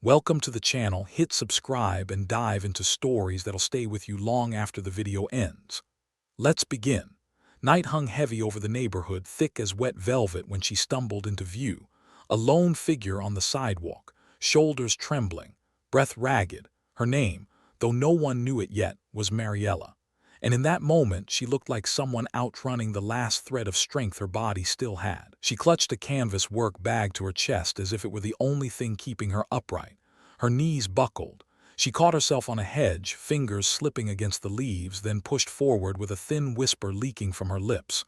Welcome to the channel. Hit subscribe and dive into stories that'll stay with you long after the video ends. Let's begin. Night hung heavy over the neighborhood, thick as wet velvet when she stumbled into view. A lone figure on the sidewalk, shoulders trembling, breath ragged. Her name, though no one knew it yet, was Mariella. And in that moment, she looked like someone outrunning the last thread of strength her body still had. She clutched a canvas work bag to her chest as if it were the only thing keeping her upright. Her knees buckled. She caught herself on a hedge, fingers slipping against the leaves, then pushed forward with a thin whisper leaking from her lips.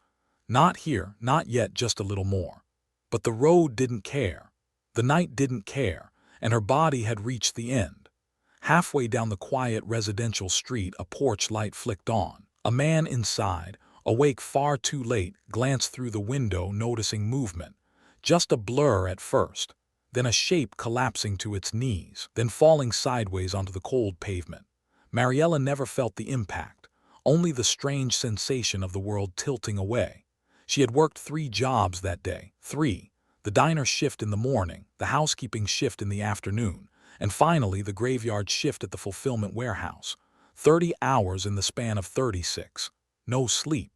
Not here, not yet, just a little more. But the road didn't care. The night didn't care, and her body had reached the end. Halfway down the quiet residential street, a porch light flicked on. A man inside, awake far too late, glanced through the window, noticing movement. Just a blur at first, then a shape collapsing to its knees, then falling sideways onto the cold pavement. Mariella never felt the impact, only the strange sensation of the world tilting away. She had worked 3 jobs that day. 3. The diner shift in the morning, the housekeeping shift in the afternoon, and finally the graveyard shift at the fulfillment warehouse. 30 hours in the span of 36. No sleep,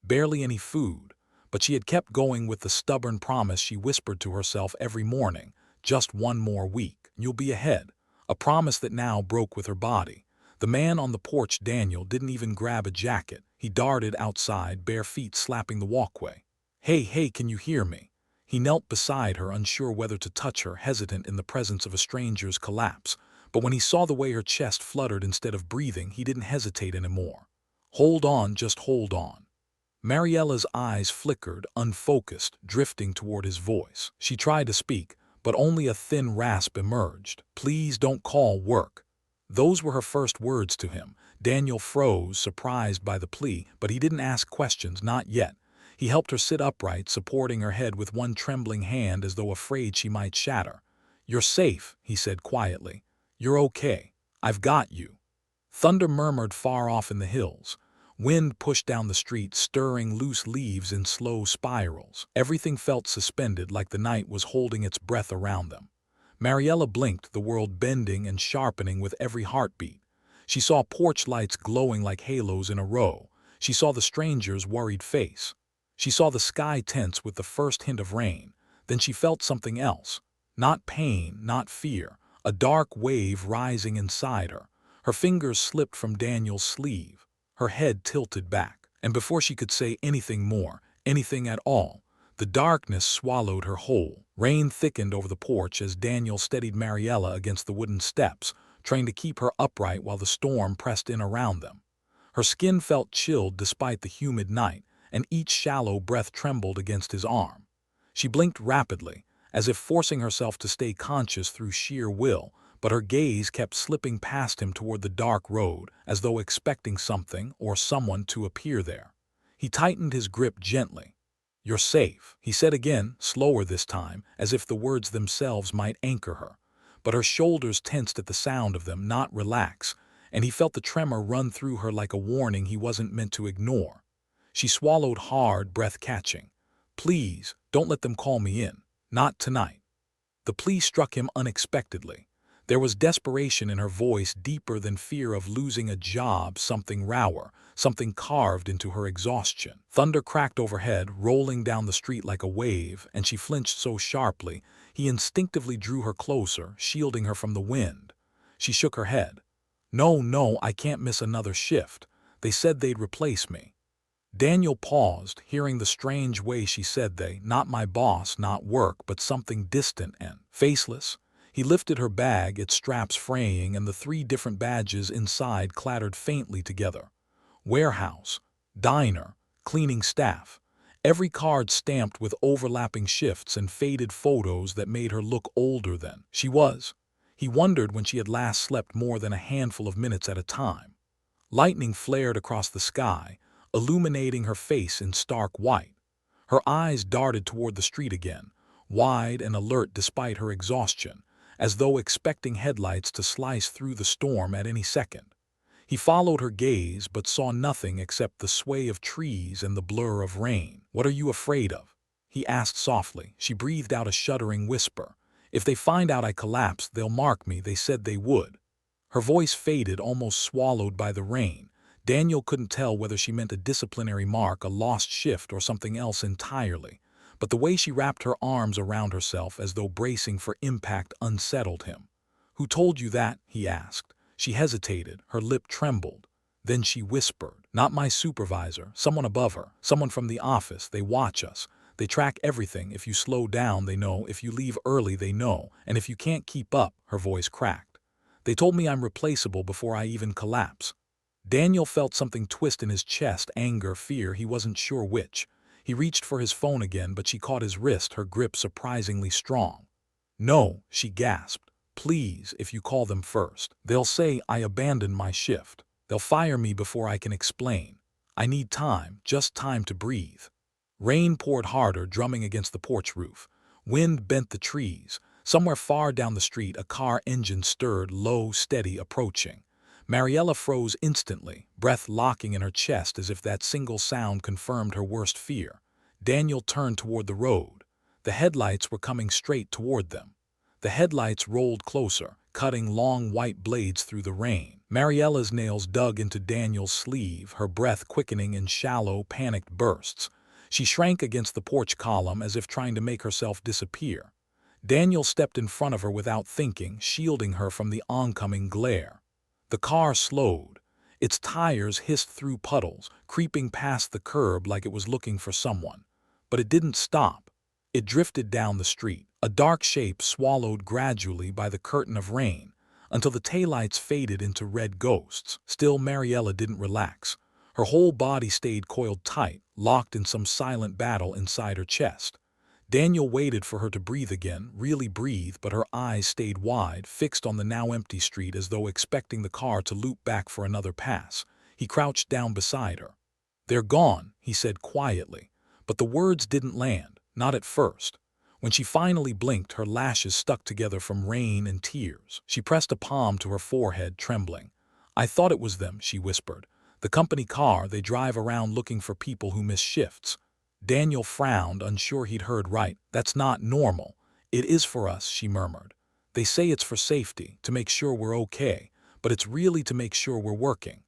barely any food, but she had kept going with the stubborn promise she whispered to herself every morning. Just one more week, you'll be ahead. A promise that now broke with her body. The man on the porch, Daniel, didn't even grab a jacket. He darted outside, bare feet slapping the walkway. Hey, can you hear me? He knelt beside her, unsure whether to touch her, hesitant in the presence of a stranger's collapse. But when he saw the way her chest fluttered instead of breathing, he didn't hesitate anymore. Hold on, just hold on. Mariella's eyes flickered, unfocused, drifting toward his voice. She tried to speak, but only a thin rasp emerged. Please don't call work. Those were her first words to him. Daniel froze, surprised by the plea, but he didn't ask questions, not yet. He helped her sit upright, supporting her head with one trembling hand as though afraid she might shatter. You're safe, he said quietly. You're okay. I've got you. Thunder murmured far off in the hills. Wind pushed down the street, stirring loose leaves in slow spirals. Everything felt suspended, like the night was holding its breath around them. Mariella blinked, the world bending and sharpening with every heartbeat. She saw porch lights glowing like halos in a row. She saw the stranger's worried face. She saw the sky tense with the first hint of rain. Then she felt something else. Not pain, not fear. A dark wave rising inside her. Her fingers slipped from Daniel's sleeve. Her head tilted back. And before she could say anything more, anything at all, the darkness swallowed her whole. Rain thickened over the porch as Daniel steadied Mariella against the wooden steps, trying to keep her upright while the storm pressed in around them. Her skin felt chilled despite the humid night, and each shallow breath trembled against his arm. She blinked rapidly, as if forcing herself to stay conscious through sheer will, but her gaze kept slipping past him toward the dark road, as though expecting something or someone to appear there. He tightened his grip gently. You're safe, he said again, slower this time, as if the words themselves might anchor her. But her shoulders tensed at the sound of them, not relax, and he felt the tremor run through her like a warning he wasn't meant to ignore. She swallowed hard, breath catching. Please, don't let them call me in. Not tonight. The plea struck him unexpectedly. There was desperation in her voice, deeper than fear of losing a job, something rawer, something carved into her exhaustion. Thunder cracked overhead, rolling down the street like a wave, and she flinched so sharply, he instinctively drew her closer, shielding her from the wind. She shook her head. No, I can't miss another shift. They said they'd replace me. Daniel paused, hearing the strange way she said they, not my boss, not work, but something distant and faceless. He lifted her bag, its straps fraying, and the 3 different badges inside clattered faintly together. Warehouse, diner, cleaning staff. Every card stamped with overlapping shifts and faded photos that made her look older than she was. He wondered when she had last slept more than a handful of minutes at a time. Lightning flared across the sky, illuminating her face in stark white. Her eyes darted toward the street again, wide and alert despite her exhaustion, as though expecting headlights to slice through the storm at any second. He followed her gaze but saw nothing except the sway of trees and the blur of rain. What are you afraid of? He asked softly. She breathed out a shuddering whisper. If they find out I collapsed, they'll mark me. They said they would." Her voice faded, almost swallowed by the rain. Daniel couldn't tell whether she meant a disciplinary mark, a lost shift, or something else entirely. But the way she wrapped her arms around herself as though bracing for impact unsettled him. "Who told you that?" he asked. She hesitated, her lip trembled. Then she whispered, "Not my supervisor, someone above her, someone from the office. They watch us. They track everything. If you slow down, they know. If you leave early, they know. And if you can't keep up," her voice cracked. "They told me I'm replaceable before I even collapse." Daniel felt something twist in his chest, anger, fear, he wasn't sure which. He reached for his phone again, but she caught his wrist, her grip surprisingly strong. "No," she gasped. "Please, if you call them first. They'll say I abandoned my shift. They'll fire me before I can explain. I need time, just time to breathe." Rain poured harder, drumming against the porch roof. Wind bent the trees. Somewhere far down the street, a car engine stirred, low, steady, approaching. Mariella froze instantly, breath locking in her chest as if that single sound confirmed her worst fear. Daniel turned toward the road. The headlights were coming straight toward them. The headlights rolled closer, cutting long white blades through the rain. Mariella's nails dug into Daniel's sleeve, her breath quickening in shallow, panicked bursts. She shrank against the porch column as if trying to make herself disappear. Daniel stepped in front of her without thinking, shielding her from the oncoming glare. The car slowed. Its tires hissed through puddles, creeping past the curb like it was looking for someone. But it didn't stop. It drifted down the street, a dark shape swallowed gradually by the curtain of rain, until the taillights faded into red ghosts. Still, Mariella didn't relax. Her whole body stayed coiled tight, locked in some silent battle inside her chest. Daniel waited for her to breathe again, really breathe, but her eyes stayed wide, fixed on the now empty street as though expecting the car to loop back for another pass. He crouched down beside her. "They're gone," he said quietly, but the words didn't land, not at first. When she finally blinked, her lashes stuck together from rain and tears. She pressed a palm to her forehead, trembling. "I thought it was them," she whispered. "The company car. They drive around looking for people who miss shifts." Daniel frowned, unsure he'd heard right. "That's not normal." "It is for us," she murmured. "They say it's for safety, to make sure we're okay, but it's really to make sure we're working."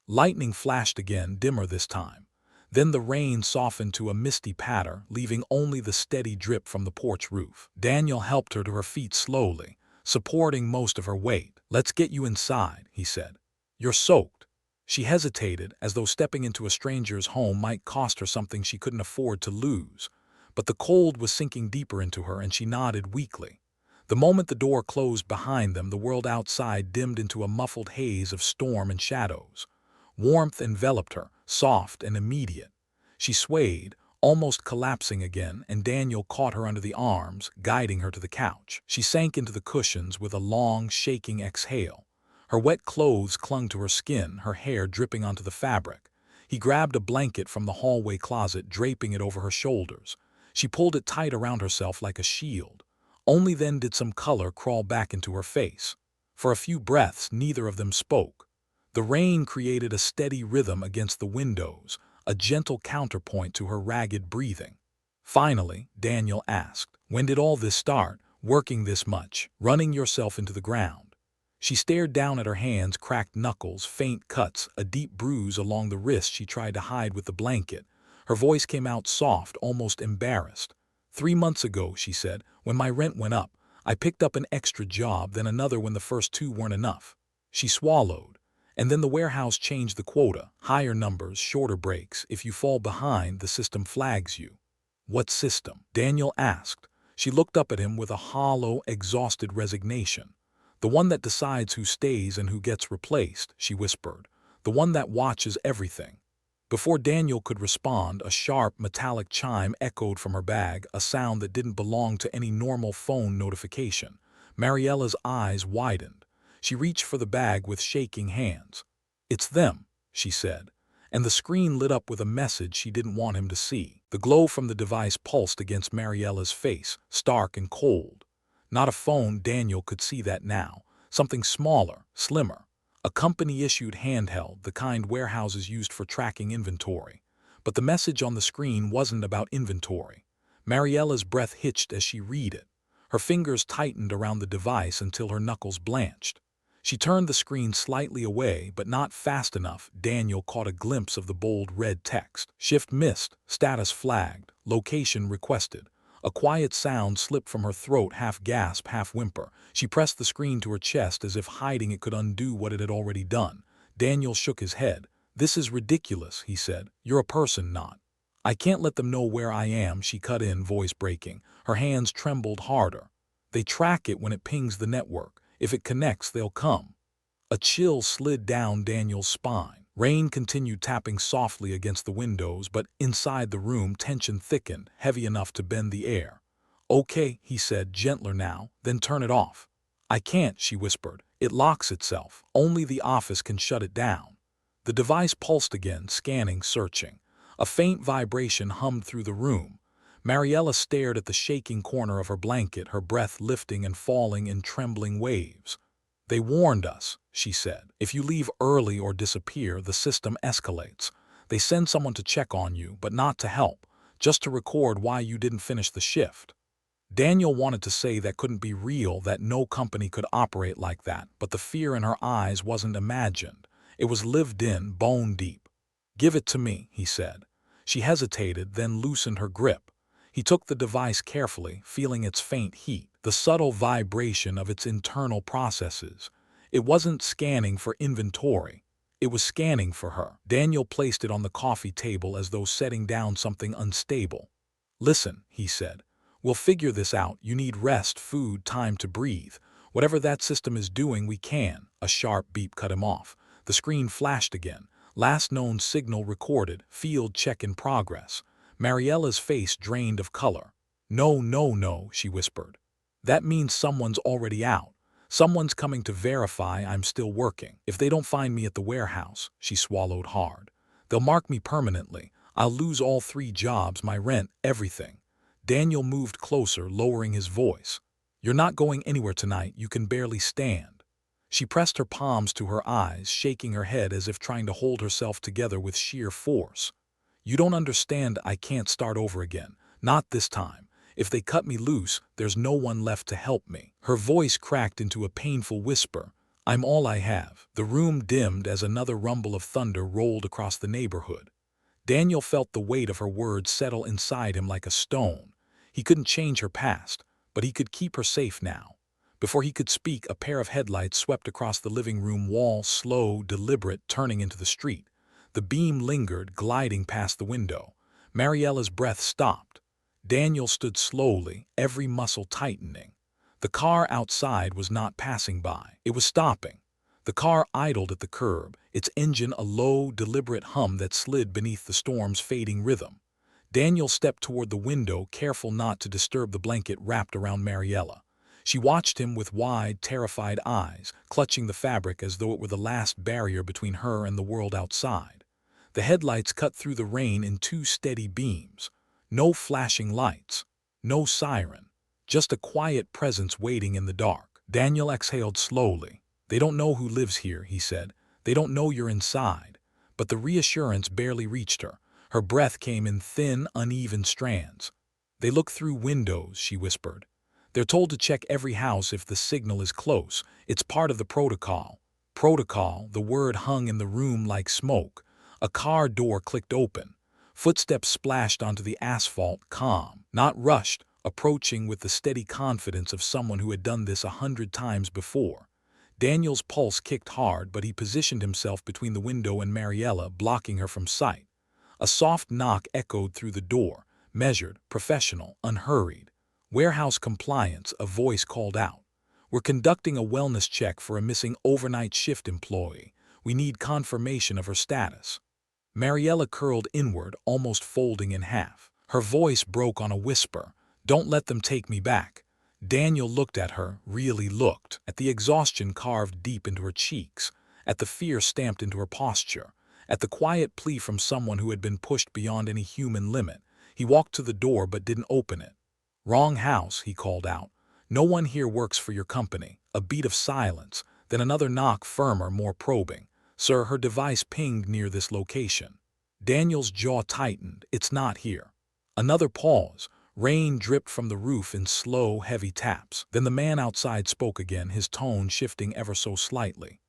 Lightning flashed again, dimmer this time. Then the rain softened to a misty patter, leaving only the steady drip from the porch roof. Daniel helped her to her feet slowly, supporting most of her weight. "Let's get you inside," he said. "You're soaked." She hesitated, as though stepping into a stranger's home might cost her something she couldn't afford to lose. But the cold was sinking deeper into her, and she nodded weakly. The moment the door closed behind them, the world outside dimmed into a muffled haze of storm and shadows. Warmth enveloped her, soft and immediate. She swayed, almost collapsing again, and Daniel caught her under the arms, guiding her to the couch. She sank into the cushions with a long, shaking exhale. Her wet clothes clung to her skin, her hair dripping onto the fabric. He grabbed a blanket from the hallway closet, draping it over her shoulders. She pulled it tight around herself like a shield. Only then did some color crawl back into her face. For a few breaths, neither of them spoke. The rain created a steady rhythm against the windows, a gentle counterpoint to her ragged breathing. Finally, Daniel asked, "When did all this start? Working this much, running yourself into the ground?" She stared down at her hands, cracked knuckles, faint cuts, a deep bruise along the wrist she tried to hide with the blanket. Her voice came out soft, almost embarrassed. 3 months ago," she said, "when my rent went up, I picked up an extra job, then another when the first 2 weren't enough." She swallowed. "And then the warehouse changed the quota, higher numbers, shorter breaks. If you fall behind, the system flags you." "What system?" Daniel asked. She looked up at him with a hollow, exhausted resignation. "The one that decides who stays and who gets replaced," she whispered. "The one that watches everything." Before Daniel could respond, a sharp, metallic chime echoed from her bag, a sound that didn't belong to any normal phone notification. Mariella's eyes widened. She reached for the bag with shaking hands. "It's them," she said, and the screen lit up with a message she didn't want him to see. The glow from the device pulsed against Mariella's face, stark and cold. Not a phone, Daniel could see that now. Something smaller, slimmer. A company-issued handheld, the kind warehouses used for tracking inventory. But the message on the screen wasn't about inventory. Mariella's breath hitched as she read it. Her fingers tightened around the device until her knuckles blanched. She turned the screen slightly away, but not fast enough. Daniel caught a glimpse of the bold red text. Shift missed, status flagged, location requested. A quiet sound slipped from her throat, half gasp, half whimper. She pressed the screen to her chest as if hiding it could undo what it had already done. Daniel shook his head. "This is ridiculous," he said. "You're a person, not." "I can't let them know where I am," she cut in, voice breaking. Her hands trembled harder. "They track it when it pings the network. If it connects, they'll come." A chill slid down Daniel's spine. Rain continued tapping softly against the windows, but inside the room tension thickened, heavy enough to bend the air. "Okay," he said, gentler now, "then turn it off." "I can't," she whispered. "It locks itself. Only the office can shut it down." The device pulsed again, scanning, searching. A faint vibration hummed through the room. Mariella stared at the shaking corner of her blanket, her breath lifting and falling in trembling waves. "They warned us," she said. "If you leave early or disappear, the system escalates. They send someone to check on you, but not to help, just to record why you didn't finish the shift." Daniel wanted to say that couldn't be real, that no company could operate like that, but the fear in her eyes wasn't imagined. It was lived in, bone deep. "Give it to me," he said. She hesitated, then loosened her grip. He took the device carefully, feeling its faint heat, the subtle vibration of its internal processes. It wasn't scanning for inventory. It was scanning for her. Daniel placed it on the coffee table as though setting down something unstable. "Listen," he said. "We'll figure this out. You need rest, food, time to breathe. Whatever that system is doing, we can." A sharp beep cut him off. The screen flashed again. Last known signal recorded. Field check in progress. Mariella's face drained of color. "No, no, no," she whispered. "That means someone's already out. Someone's coming to verify I'm still working. If they don't find me at the warehouse," she swallowed hard, "they'll mark me permanently. I'll lose all 3 jobs, my rent, everything." Daniel moved closer, lowering his voice. "You're not going anywhere tonight. You can barely stand." She pressed her palms to her eyes, shaking her head as if trying to hold herself together with sheer force. "You don't understand. I can't start over again. Not this time. If they cut me loose, there's no one left to help me." Her voice cracked into a painful whisper. "I'm all I have." The room dimmed as another rumble of thunder rolled across the neighborhood. Daniel felt the weight of her words settle inside him like a stone. He couldn't change her past, but he could keep her safe now. Before he could speak, a pair of headlights swept across the living room wall, slow, deliberate, turning into the street. The beam lingered, gliding past the window. Mariella's breath stopped. Daniel stood slowly, every muscle tightening. The car outside was not passing by. It was stopping. The car idled at the curb, its engine a low, deliberate hum that slid beneath the storm's fading rhythm. Daniel stepped toward the window, careful not to disturb the blanket wrapped around Mariella. She watched him with wide, terrified eyes, clutching the fabric as though it were the last barrier between her and the world outside. The headlights cut through the rain in 2 steady beams. No flashing lights, no siren, just a quiet presence waiting in the dark. Daniel exhaled slowly. "They don't know who lives here," he said. "They don't know you're inside." But the reassurance barely reached her. Her breath came in thin, uneven strands. "They look through windows," she whispered. "They're told to check every house if the signal is close. It's part of the protocol." Protocol, the word hung in the room like smoke. A car door clicked open. Footsteps splashed onto the asphalt, calm, not rushed, approaching with the steady confidence of someone who had done this 100 times before. Daniel's pulse kicked hard, but he positioned himself between the window and Mariella, blocking her from sight. A soft knock echoed through the door, measured, professional, unhurried. "Warehouse compliance," a voice called out. "We're conducting a wellness check for a missing overnight shift employee. We need confirmation of her status." Mariella curled inward, almost folding in half. Her voice broke on a whisper. "Don't let them take me back." Daniel looked at her, really looked, at the exhaustion carved deep into her cheeks, at the fear stamped into her posture, at the quiet plea from someone who had been pushed beyond any human limit. He walked to the door but didn't open it. "Wrong house," he called out. "No one here works for your company." A beat of silence, then another knock, firmer, more probing. "Sir, her device pinged near this location." Daniel's jaw tightened. "It's not here." Another pause. Rain dripped from the roof in slow, heavy taps. Then the man outside spoke again, his tone shifting ever so slightly.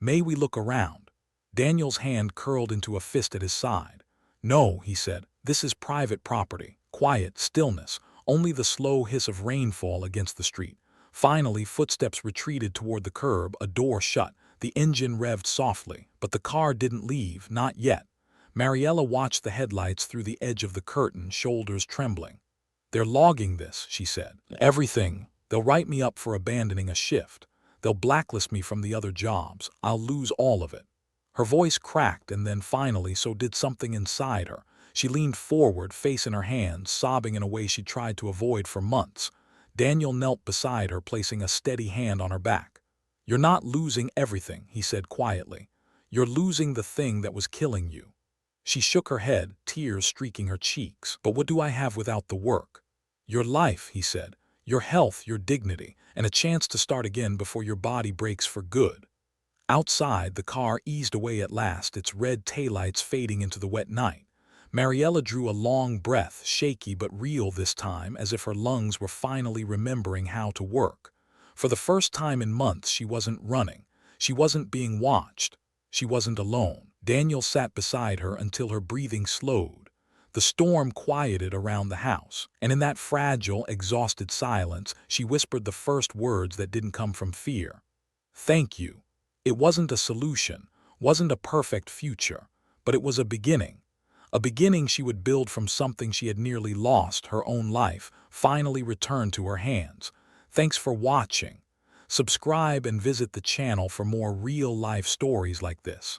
"May we look around?" Daniel's hand curled into a fist at his side. "No," he said. "This is private property. Quiet, stillness, only the slow hiss of rainfall against the street." Finally, footsteps retreated toward the curb, a door shut. The engine revved softly, but the car didn't leave, not yet. Mariella watched the headlights through the edge of the curtain, shoulders trembling. "They're logging this," she said. "Everything. They'll write me up for abandoning a shift. They'll blacklist me from the other jobs. I'll lose all of it." Her voice cracked, and then finally so did something inside her. She leaned forward, face in her hands, sobbing in a way she'd tried to avoid for months. Daniel knelt beside her, placing a steady hand on her back. "You're not losing everything," he said quietly. "You're losing the thing that was killing you." She shook her head, tears streaking her cheeks. "But what do I have without the work?" "Your life," he said. "Your health, your dignity, and a chance to start again before your body breaks for good." Outside, the car eased away at last, its red taillights fading into the wet night. Mariella drew a long breath, shaky but real this time, as if her lungs were finally remembering how to work. For the first time in months, she wasn't running. She wasn't being watched. She wasn't alone. Daniel sat beside her until her breathing slowed. The storm quieted around the house, and in that fragile, exhausted silence, she whispered the first words that didn't come from fear. "Thank you." It wasn't a solution, wasn't a perfect future, but it was a beginning. A beginning she would build from something she had nearly lost, her own life, finally returned to her hands. Thanks for watching. Subscribe and visit the channel for more real-life stories like this.